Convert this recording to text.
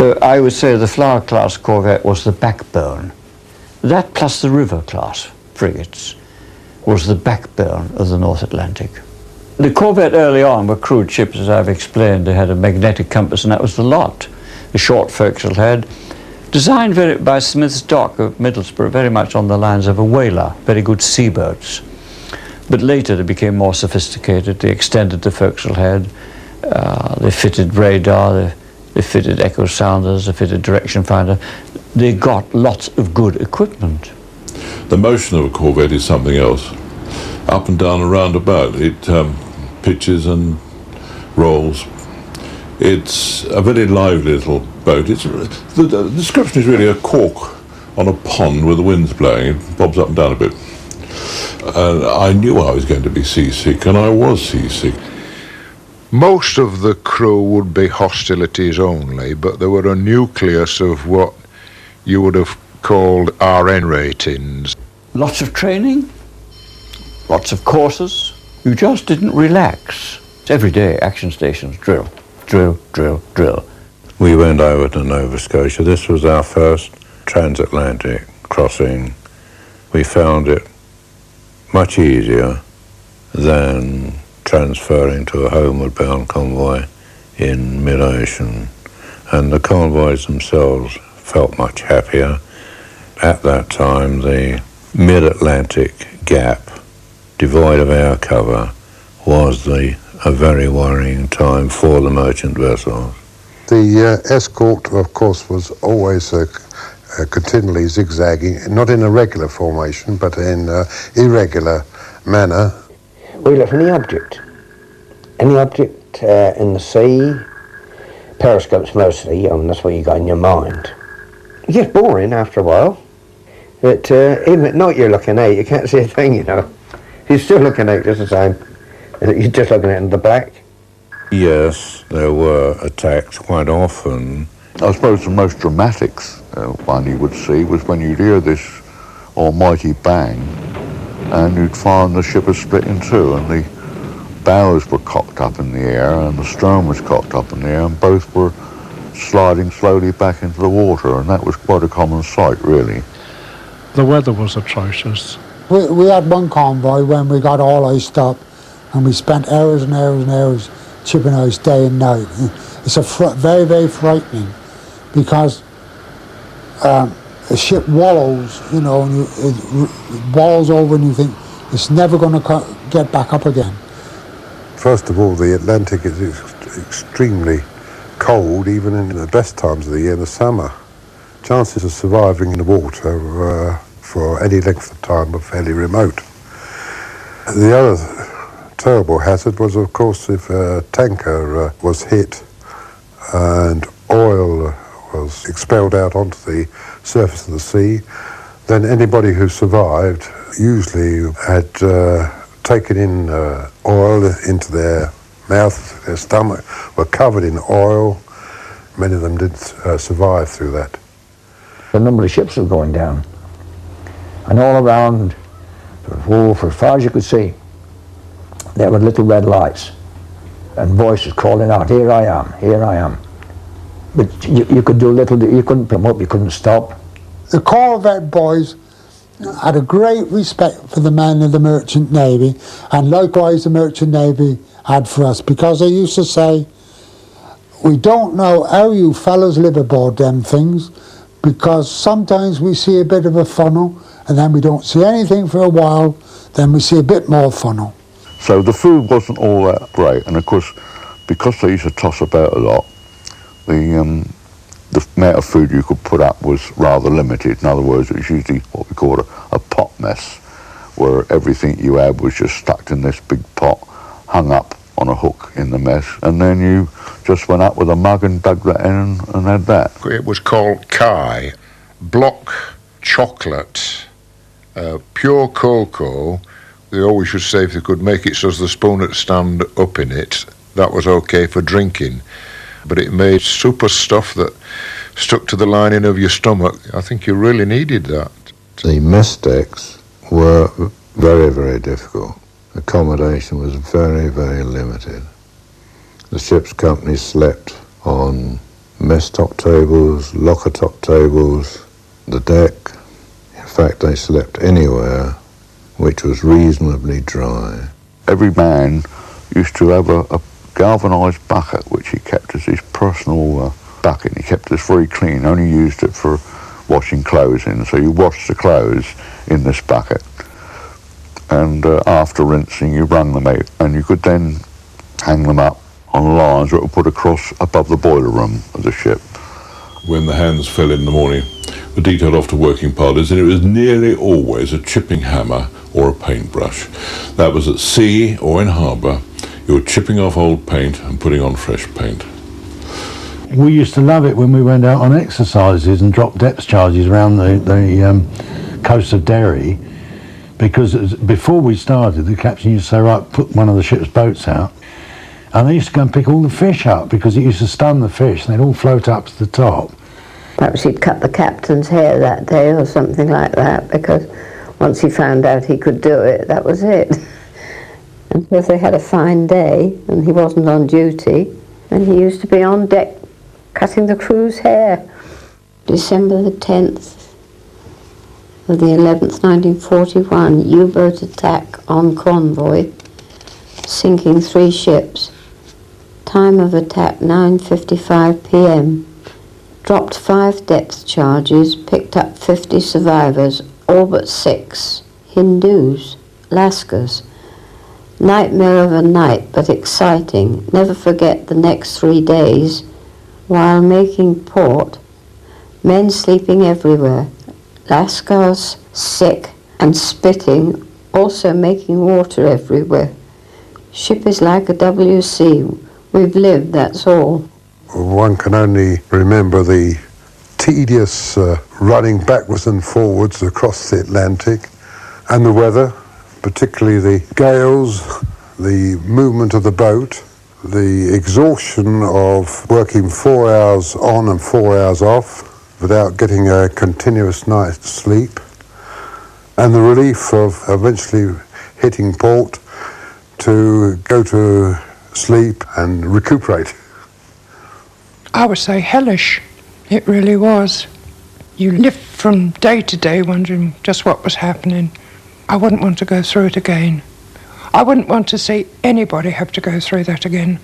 So I would say the Flower class corvette was the backbone. That plus the River class frigates was the backbone of the North Atlantic. The Corvette early on were crude ships, as I've explained. They had a magnetic compass, and that was the lot. The short forecastle head, designed by Smith's Dock of Middlesbrough, very much on the lines of a whaler, very good seaboats. But later they became more sophisticated. They extended the forecastle head, they fitted radar, they fitted echo sounders, they fitted direction finder. They got lots of good equipment. The motion of a Corvette is something else. Up and down and round about. It pitches and rolls. It's a very lively little boat. The description is really a cork on a pond where the wind's blowing. It bobs up and down a bit. And I knew I was going to be seasick, and I was seasick. Most of the crew would be hostilities only, but there were a nucleus of what you would have called RN ratings. Lots of training, lots of courses. You just didn't relax. Every day, action stations, drill, drill, drill, drill. We went over to Nova Scotia. This was our first transatlantic crossing. We found it much easier than transferring to a homeward bound convoy in mid-ocean. And the convoys themselves felt much happier. At that time, the mid-Atlantic gap, devoid of air cover, was a very worrying time for the merchant vessels. The escort, of course, was always continually zigzagging, not in a regular formation, but in irregular manner. We look for any object in the sea, periscopes mostly, that's what you got in your mind. It gets boring after a while, but even at night you're looking out, you can't see a thing, you know. You're still looking out just the same, you're just looking out in the black. Yes, there were attacks quite often. I suppose the most dramatic one you would see was when you'd hear this almighty bang and you'd find the ship was split in two, and the bows were cocked up in the air and the stern was cocked up in the air, and both were sliding slowly back into the water, and that was quite a common sight, really. The weather was atrocious. We had one convoy when we got all iced up, and we spent hours and hours and hours chipping ice day and night. It's very, very frightening, because the ship wallows, you know, and it wallows over, and you think it's never going to get back up again. First of all, the Atlantic is extremely cold, even in the best times of the year, in the summer. Chances of surviving in the water for any length of time are fairly remote. The other terrible hazard was, of course, if a tanker was hit and oil was expelled out onto the surface of the sea, then anybody who survived usually had taken in oil into their mouth, their stomach, were covered in oil. Many of them didn't survive through that. The number of ships were going down, and all around, for as far as you could see, there were little red lights and voices calling out, "Here I am, here I am." But you could do little, you couldn't put them up, you couldn't stop. The Corvette boys had a great respect for the men of the Merchant Navy, and likewise the Merchant Navy had for us, because they used to say, "We don't know how you fellas live aboard them things, because sometimes we see a bit of a funnel, and then we don't see anything for a while, then we see a bit more funnel." So the food wasn't all that great, and of course, because they used to toss about a lot, the amount of food you could put up was rather limited. In other words, it was usually what we call a pot mess, where everything you had was just stuck in this big pot, hung up on a hook in the mess, and then you just went up with a mug and dug that in and had that. It was called Kai, block chocolate, pure cocoa. They always used to say if they could make it so as the spoon would stand up in it, that was okay for drinking. But it made super stuff that stuck to the lining of your stomach. I think you really needed that. The mess decks were very, very difficult. Accommodation was very, very limited. The ship's company slept on mess top tables, locker top tables, the deck. In fact, they slept anywhere which was reasonably dry. Every man used to have a galvanised bucket which he kept as his personal bucket. He kept this very clean, only used it for washing clothes in. So you washed the clothes in this bucket, and after rinsing you wrung them out, and you could then hang them up on lines that were put across above the boiler room of the ship. When the hands fell in the morning, were detailed off to working parties, and it was nearly always a chipping hammer or a paintbrush. That was at sea or in harbour. You were chipping off old paint and putting on fresh paint. We used to love it when we went out on exercises and dropped depth charges around the coast of Derry, because before we started, the captain used to say, right, put one of the ship's boats out, and they used to go and pick all the fish up, because it used to stun the fish, and they'd all float up to the top. Perhaps he'd cut the captain's hair that day or something like that, because once he found out he could do it, that was it. And if they had a fine day and he wasn't on duty, then he used to be on deck cutting the crew's hair. December the 10th of the 11th, 1941, U-boat attack on convoy, sinking 3 ships. Time of attack 9:55 p.m. Dropped 5 depth charges, picked up 50 survivors, all but 6 Hindus, Lascars. Nightmare of a night, but exciting. Never forget the next 3 days. While making port, men sleeping everywhere. Lascars sick and spitting, also making water everywhere. Ship is like a WC. We've lived, that's all. One can only remember the tedious running backwards and forwards across the Atlantic, and the weather, particularly the gales, the movement of the boat, the exhaustion of working 4 hours on and 4 hours off without getting a continuous night's sleep, and the relief of eventually hitting port to go to sleep and recuperate. I would say hellish. It really was. You lived from day to day wondering just what was happening. I wouldn't want to go through it again. I wouldn't want to see anybody have to go through that again.